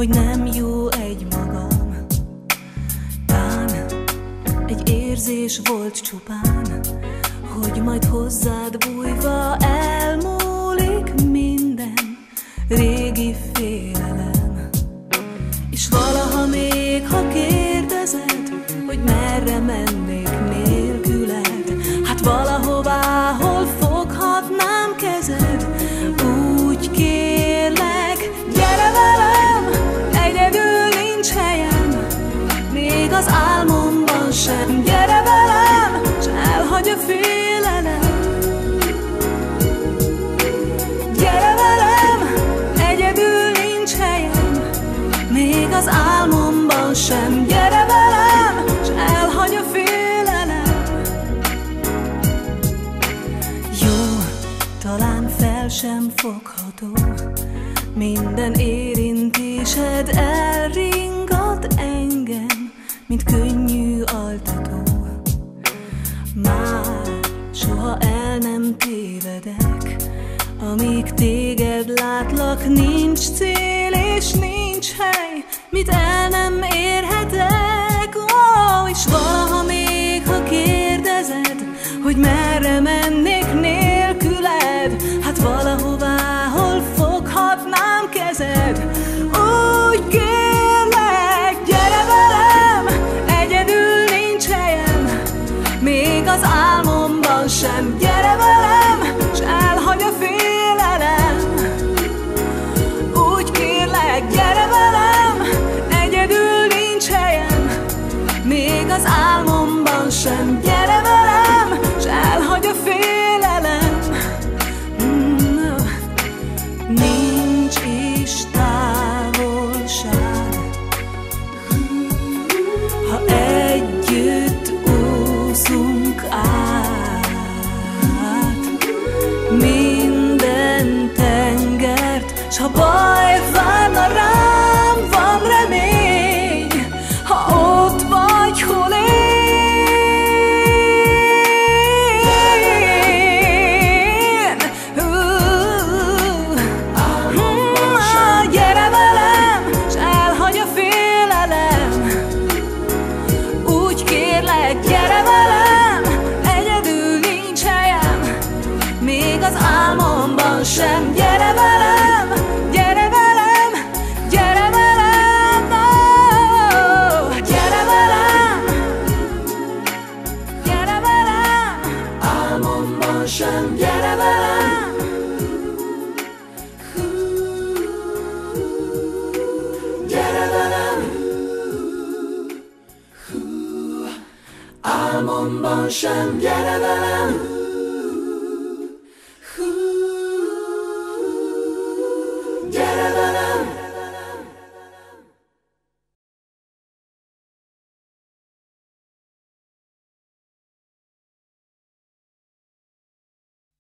hogy nem jó egymagam. Tán egy érzés volt csupán, hogy majd hozzád bújva elmúlik minden régi félelem. És valaha még, ha kérdezed, hogy merre mennék nélküled, hát valahová, hol foghatnám kezed, úgy kérlek, gyere velem, egyedül nincs helyem, még az álmomban sem. Gyere velem, s elhagy a félelem. Gyere velem, egyedül nincs helyem, még az álmomban sem. Gyere velem, s elhagy a félelem. Jó, talán fel sem fogható, minden érintésed elringat engem, mint könnyű altató. Már soha el nem tévedek, amíg téged látlak. Nincs cél és nincs hely, mit el nem érhetek. És valaha még, ha kérdezed, hogy merre mennék nélküled, hát valahová, hol foghatnám kezed, úgy kérlek, gyere velem, egyedül nincs helyem, még az álmomban sem. Gyere velem, s elhagy a félelem. Úgy kérlek, gyere velem, egyedül nincs helyem, még az álmomban sem. Gyere velem, s elhagy a félelem. Nincs is távolság, ha együtt úszunk át minden tengert, s ha baj várna rám, van remény, ha ott vagy, hol én. Gyere velem, s elhagy a félelem. Úgy kérlek, gyere velem, egyedül nincs helyem, még az álmomban sem. Gyere velem, gyere velem, gyere velem, oh, gyere velem, gyere velem, álmomban sem. Gyere velem, gyere velem, álmomban sem. Gyere velem.